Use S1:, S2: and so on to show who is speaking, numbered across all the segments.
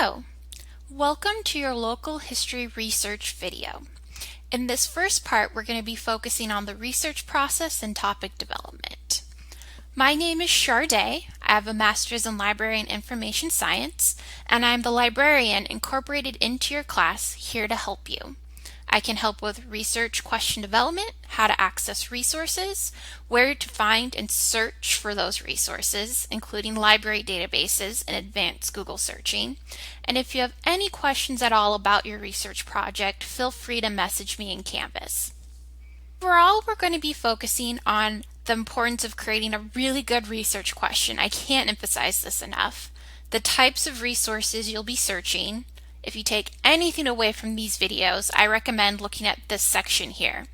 S1: Hello, welcome to your local history research video. In this first part, we're going to be focusing on the research process and topic development. My name is Sade. I have a master's in library and information science, and I'm the librarian incorporated into your class here to help you. I can help with research question development, how to access resources, where to find and search for those resources, including library databases and advanced Google searching. And if you have any questions at all about your research project, feel free to message me in Canvas. Overall, we're going to be focusing on the importance of creating a really good research question. I can't emphasize this enough. The types of resources you'll be searching. If you take anything away from these videos, I recommend looking at this section here.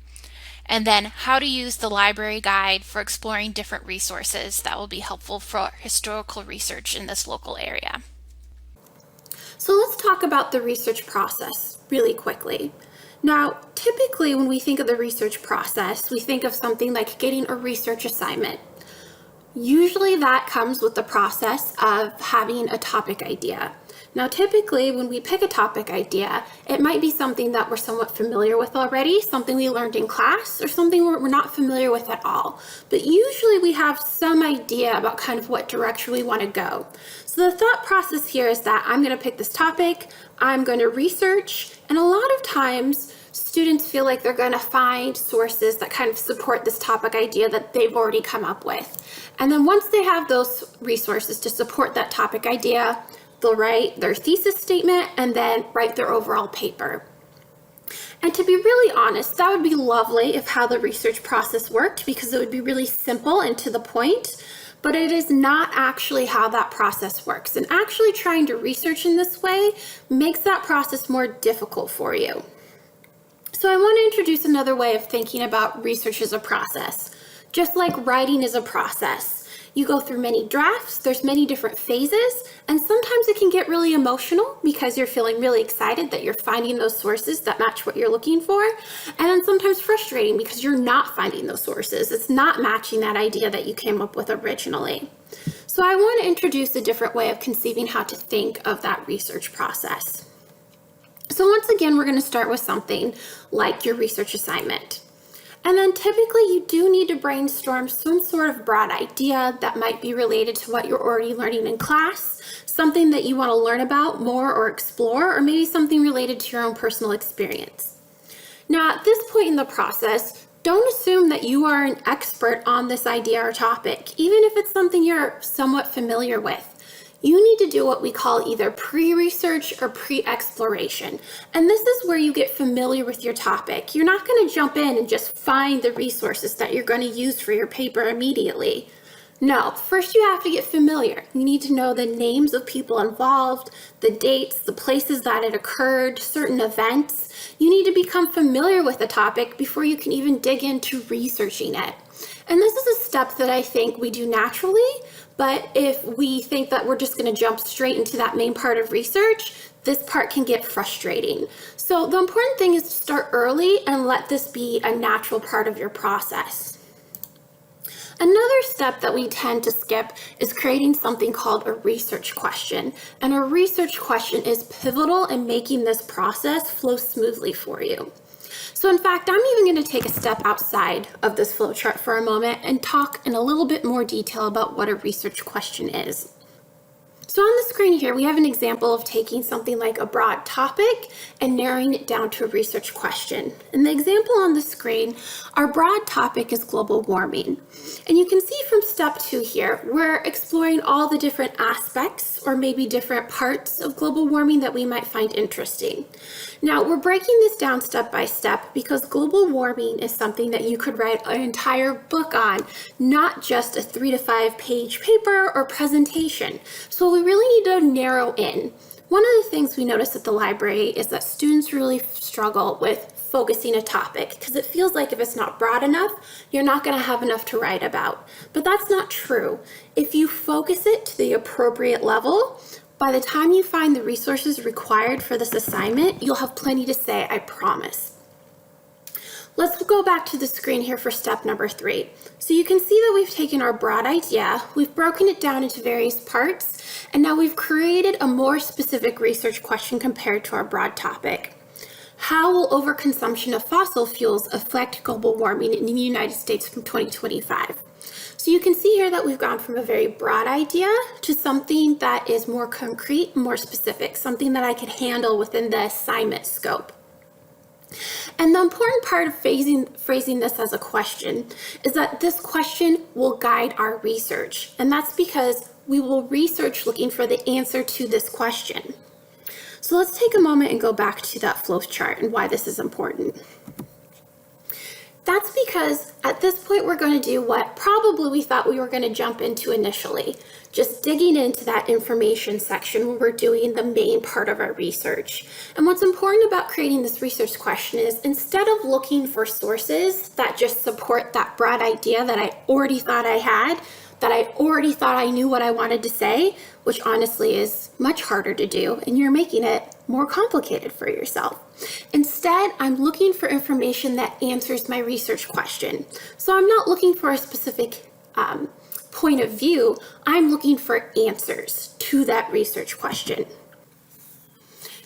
S1: And then how to use the library guide for exploring different resources that will be helpful for historical research in this local area.
S2: So let's talk about the research process really quickly. Now, typically when we think of the research process, we think of something like getting a research assignment. Usually that comes with the process of having a topic idea. Now, typically when we pick a topic idea, it might be something that we're somewhat familiar with already, something we learned in class, or something we're not familiar with at all. But usually we have some idea about kind of what direction we want to go. So the thought process here is that I'm going to pick this topic, I'm going to research, and a lot of times students feel like they're going to find sources that kind of support this topic idea that they've already come up with. And then once they have those resources to support that topic idea, they'll write their thesis statement and then write their overall paper. And to be really honest, that would be lovely if how the research process worked, because it would be really simple and to the point, but it is not actually how that process works. And actually trying to research in this way makes that process more difficult for you. So I want to introduce another way of thinking about research as a process. Just like writing is a process. You go through many drafts, there's many different phases, and sometimes it can get really emotional because you're feeling really excited that you're finding those sources that match what you're looking for, and then sometimes frustrating because you're not finding those sources. It's not matching that idea that you came up with originally. So I want to introduce a different way of conceiving how to think of that research process. So once again, we're going to start with something like your research assignment. And then typically you do need to brainstorm some sort of broad idea that might be related to what you're already learning in class, something that you want to learn about more or explore, or maybe something related to your own personal experience. Now, at this point in the process, don't assume that you are an expert on this idea or topic, even if it's something you're somewhat familiar with. You need to do what we call either pre-research or pre-exploration. And this is where you get familiar with your topic. You're not going to jump in and just find the resources that you're going to use for your paper immediately. No, first you have to get familiar. You need to know the names of people involved, the dates, the places that it occurred, certain events. You need to become familiar with the topic before you can even dig into researching it. And this is a step that I think we do naturally, but if we think that we're just going to jump straight into that main part of research, this part can get frustrating. So the important thing is to start early and let this be a natural part of your process. Another step that we tend to skip is creating something called a research question. And a research question is pivotal in making this process flow smoothly for you. So in fact, I'm even going to take a step outside of this flowchart for a moment and talk in a little bit more detail about what a research question is. So on the screen here, we have an example of taking something like a broad topic and narrowing it down to a research question. And the example on the screen, our broad topic is global warming. And you can see from step 2 here, we're exploring all the different aspects or maybe different parts of global warming that we might find interesting. Now, we're breaking this down step by step because global warming is something that you could write an entire book on, not just a 3 to 5 page paper or presentation. So we really need to narrow in. One of the things we notice at the library is that students really struggle with focusing a topic because it feels like if it's not broad enough, you're not going to have enough to write about. But that's not true. If you focus it to the appropriate level, by the time you find the resources required for this assignment, you'll have plenty to say, I promise. Let's go back to the screen here for step number 3. So you can see that we've taken our broad idea, we've broken it down into various parts, and now we've created a more specific research question compared to our broad topic. How will overconsumption of fossil fuels affect global warming in the United States from 2025? So you can see here that we've gone from a very broad idea to something that is more concrete, more specific, something that I could handle within the assignment scope. And the important part of phrasing this as a question is that this question will guide our research. And that's because we will research looking for the answer to this question. So let's take a moment and go back to that flow chart and why this is important. That's because at this point we're going to do what probably we thought we were going to jump into initially, just digging into that information section where we're doing the main part of our research. And what's important about creating this research question is instead of looking for sources that just support that broad idea that I already thought I had, that I already thought I knew what I wanted to say, which honestly is much harder to do, and you're making it more complicated for yourself. Instead, I'm looking for information that answers my research question. So I'm not looking for a specific point of view, I'm looking for answers to that research question.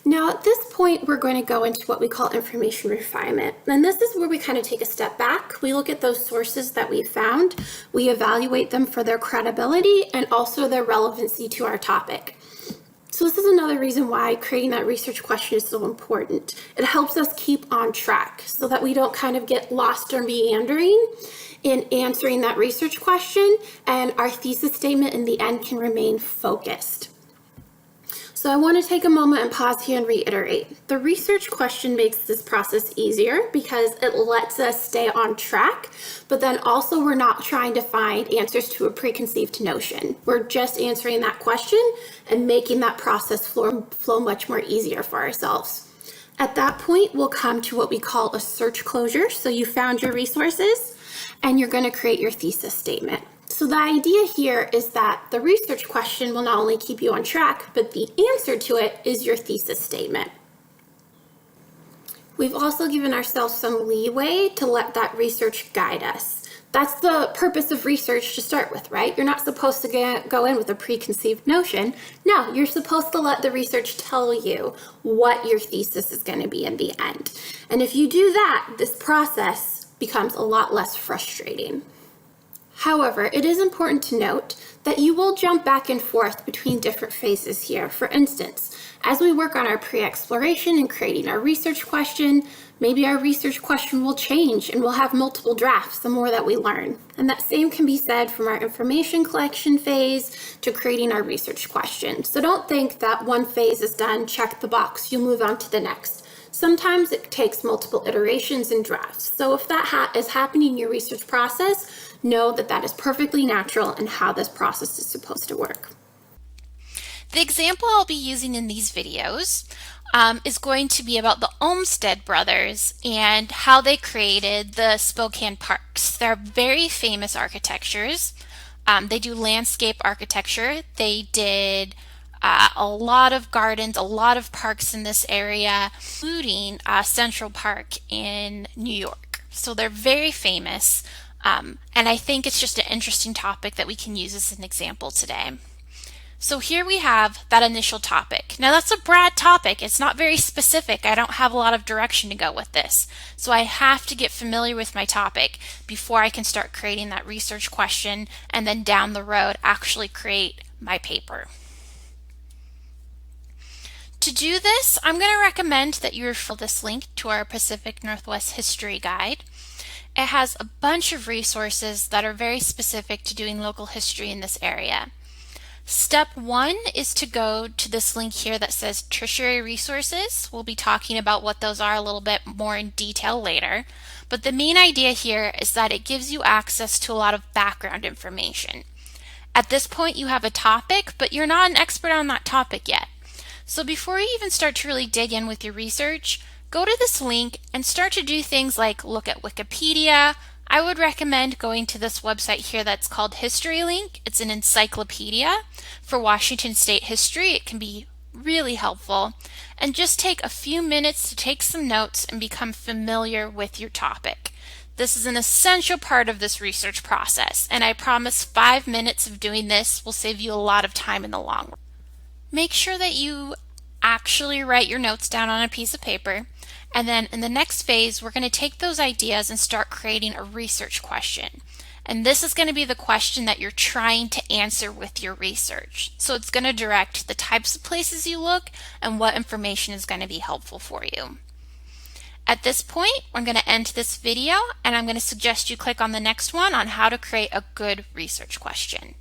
S2: Now at this point, we're going to go into what we call information refinement. And this is where we kind of take a step back. We look at those sources that we found, we evaluate them for their credibility and also their relevancy to our topic. So this is another reason why creating that research question is so important. It helps us keep on track so that we don't kind of get lost or meandering in answering that research question, and our thesis statement in the end can remain focused. So I want to take a moment and pause here and reiterate. The research question makes this process easier because it lets us stay on track, but then also we're not trying to find answers to a preconceived notion. We're just answering that question and making that process flow much more easier for ourselves. At that point, we'll come to what we call a search closure. So you found your resources and you're going to create your thesis statement. So the idea here is that the research question will not only keep you on track, but the answer to it is your thesis statement. We've also given ourselves some leeway to let that research guide us. That's the purpose of research to start with, right? You're not supposed to go in with a preconceived notion. No, you're supposed to let the research tell you what your thesis is going to be in the end. And if you do that, this process becomes a lot less frustrating. However, it is important to note that you will jump back and forth between different phases here. For instance, as we work on our pre-exploration and creating our research question, maybe our research question will change and we'll have multiple drafts the more that we learn. And that same can be said from our information collection phase to creating our research question. So don't think that one phase is done, check the box, you'll move on to the next. Sometimes it takes multiple iterations and drafts. So if that is happening in your research process, know that that is perfectly natural and how this process is supposed to work.
S1: The example I'll be using in these videos is going to be about the Olmsted brothers and how they created the Spokane parks. They're very famous architectures. They do landscape architecture. They did a lot of gardens, a lot of parks in this area, including Central Park in New York. So they're very famous, and I think it's just an interesting topic that we can use as an example today. So here we have that initial topic. Now that's a broad topic. It's not very specific. I don't have a lot of direction to go with this. So I have to get familiar with my topic before I can start creating that research question and then down the road actually create my paper. To do this, I'm going to recommend that you refer to this link to our Pacific Northwest History Guide. It has a bunch of resources that are very specific to doing local history in this area. Step 1 is to go to this link here that says tertiary resources. We'll be talking about what those are a little bit more in detail later. But the main idea here is that it gives you access to a lot of background information. At this point you have a topic, but you're not an expert on that topic yet. So before you even start to really dig in with your research, go to this link and start to do things like look at Wikipedia. I would recommend going to this website here that's called HistoryLink. It's an encyclopedia for Washington State history. It can be really helpful. and just take a few minutes to take some notes and become familiar with your topic. This is an essential part of this research process, and I promise 5 minutes of doing this will save you a lot of time in the long run. Make sure that you actually write your notes down on a piece of paper, and then in the next phase, we're going to take those ideas and start creating a research question. And this is going to be the question that you're trying to answer with your research. So it's going to direct the types of places you look and what information is going to be helpful for you. At this point, we're going to end this video, and I'm going to suggest you click on the next one on how to create a good research question.